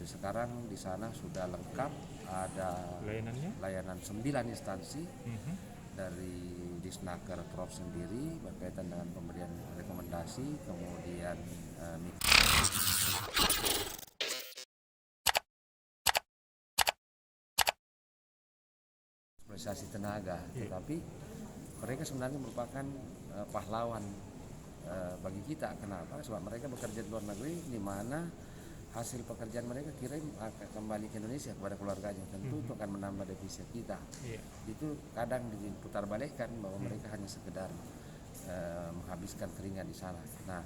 Jadi sekarang di sana sudah lengkap, ada layanan 9 instansi dari Disnaker Prof sendiri berkaitan dengan pemberian rekomendasi, kemudian mobilisasi tenaga, tetapi mereka sebenarnya merupakan pahlawan bagi kita. Kenapa? Sebab mereka bekerja di luar negeri, di mana hasil pekerjaan mereka kirim akan kembali ke Indonesia kepada keluarganya, tentu itu akan menambah devisa kita. Itu kadang diputarbalikkan bahwa mereka hanya sekedar menghabiskan keringat di sana. Nah,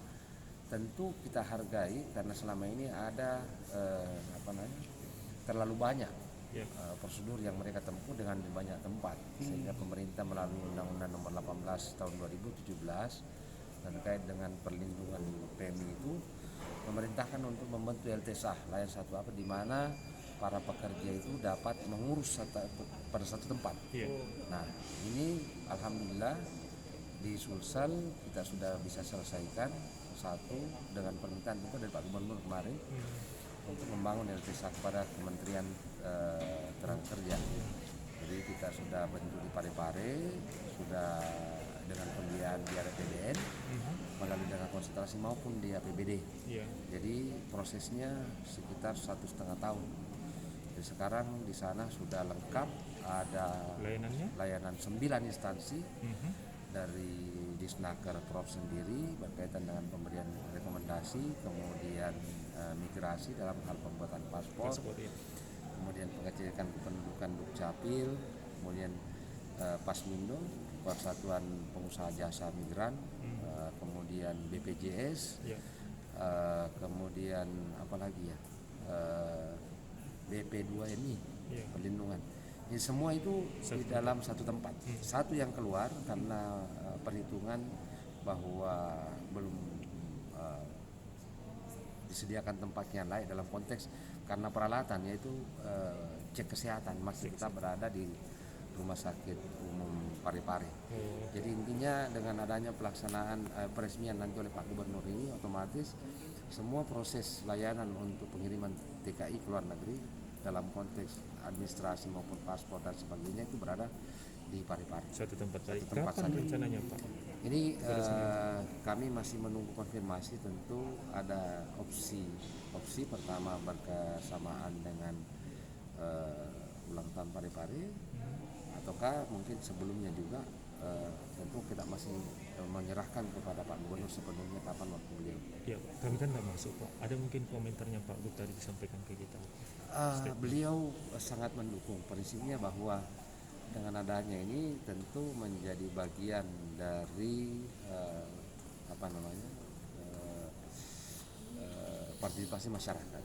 tentu kita hargai karena selama ini ada terlalu banyak prosedur yang mereka tempuh dengan di banyak tempat, sehingga pemerintah melalui Undang-Undang Nomor 18 Tahun 2017 terkait dengan perlindungan PMI itu memerintahkan untuk membentuk LTSA layan satu apa, di mana para pekerja itu dapat mengurus pada satu tempat. Nah, ini alhamdulillah di Sulsel kita sudah bisa selesaikan satu dengan permintaan juga dari Pak Gubernur kemarin untuk membangun LTSA kepada Kementerian Tenaga Kerja. Jadi kita sudah bentuk di Parepare, sudah dengan pembiayaan di APBN, melalui dana konsentrasi maupun di APBD. Jadi prosesnya sekitar 1,5 tahun. Jadi sekarang di sana sudah lengkap, ada layanan 9 instansi dari Disnaker Prof sendiri berkaitan dengan pemberian rekomendasi, kemudian migrasi dalam hal pembuatan paspor, kemudian pengecekan kependudukan Dukcapil, kemudian Pasmindo, Persatuan Pengusaha Jasa Migran, kemudian BPJS, kemudian apalagi ya, BP2MI, perlindungan. Ini semua itu di dalam satu tempat. Satu yang keluar karena perhitungan bahwa belum disediakan tempat yang layak dalam konteks karena peralatan, yaitu cek kesehatan. Masih kita berada di Rumah Sakit Umum Parepare. Jadi intinya dengan adanya pelaksanaan peresmian nanti oleh Pak Gubernur ini, otomatis semua proses layanan untuk pengiriman TKI ke luar negeri dalam konteks administrasi maupun paspor dan sebagainya itu berada di Parepare. Satu tempat saja. Kapan saja rencananya Pak? Ini kami masih menunggu konfirmasi. Tentu ada opsi pertama berkesamaan dengan ulang tahun Parepare, ataukah mungkin sebelumnya juga. Tentu kita masih menyerahkan kepada Pak Gubernur sepenuhnya kapan waktu beliau. Ya, kami kan nggak masuk Pak. Ada mungkin komentarnya Pak Gub tadi disampaikan ke kita. Beliau sangat mendukung prinsipnya bahwa dengan adanya ini tentu menjadi bagian dari partisipasi masyarakat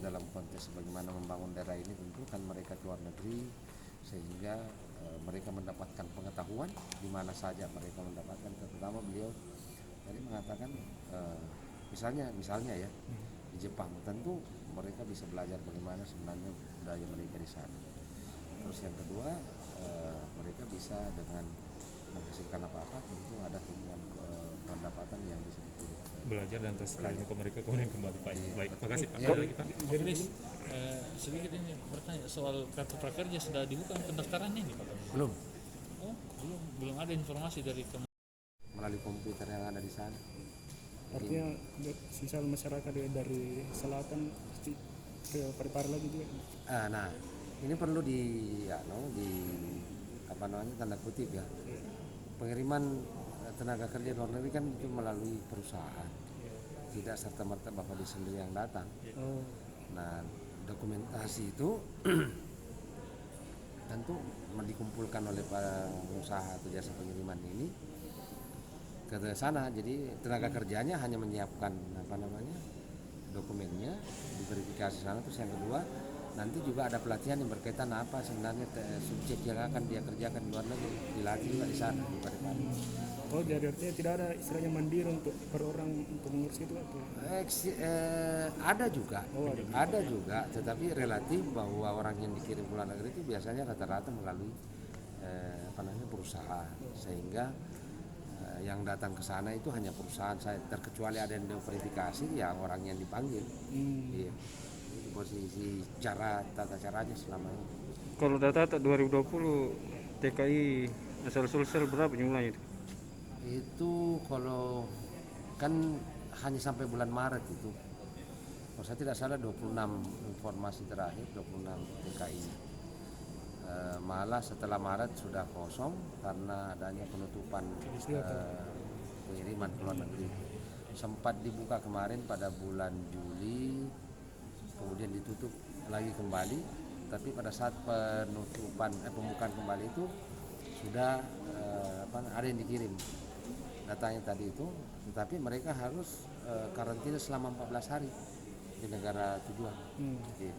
dalam konteks bagaimana membangun daerah ini. Tentu kan mereka keluar negeri, sehingga mereka mendapatkan pengetahuan di mana saja mereka mendapatkan. Terutama beliau tadi mengatakan misalnya ya di Jepang, tentu mereka bisa belajar bagaimana sebenarnya budaya mereka di sana. Terus yang kedua, mereka bisa dengan menghasilkan apa-apa, tentu ada pendapatan yang bisa belajar dan terus ke mereka kemudian kembali Pak. Baik, makasih Pak. Jadi sedikit ini bertanya soal kartu prakerja, sudah dibuka pendaftarannya nih Pak? Belum. Oh, belum ada informasi dari melalui komputer yang ada di sana. Artinya sisa masyarakat dari selatan ke Parepare lagi juga. Nah, ini perlu tanda kutip ya. Pengiriman tenaga kerja luar negeri kan itu melalui perusahaan, tidak serta-merta Bapak sendiri yang datang. Nah, dokumentasi itu tentu dikumpulkan oleh para pengusaha atau jasa pengiriman ini ke sana. Jadi tenaga kerjanya hanya menyiapkan dokumennya, diverifikasi sana. Terus yang kedua, nanti juga ada pelatihan yang berkaitan apa sebenarnya subjek yang akan dia kerjakan di luar negeri, dilatih juga di sana di Parepare. Oh, jadi artinya tidak ada istilahnya mandiri untuk per orang untuk mengurus itu atau? Ada juga, tetapi relatif bahwa orang yang dikirim ke luar negeri itu biasanya rata-rata melalui perusahaan, sehingga yang datang ke sana itu hanya perusahaan saya, terkecuali ada yang diverifikasi ya orang yang dipanggil. Iya. posisi tata caranya selama ini. Kalau data 2020 TKI asal Sulsel berapa jumlahnya itu? Itu kalau kan hanya sampai bulan Maret itu, kalau saya tidak salah 26 informasi terakhir 26 TKI. Malah setelah Maret sudah kosong karena adanya penutupan pengiriman ke luar negeri. Sempat dibuka kemarin pada bulan Juli, kemudian ditutup lagi kembali, tapi pada saat pembukaan kembali itu sudah ada yang dikirim datanya tadi itu, tetapi mereka harus karantina selama 14 hari di negara tujuan. Gitu.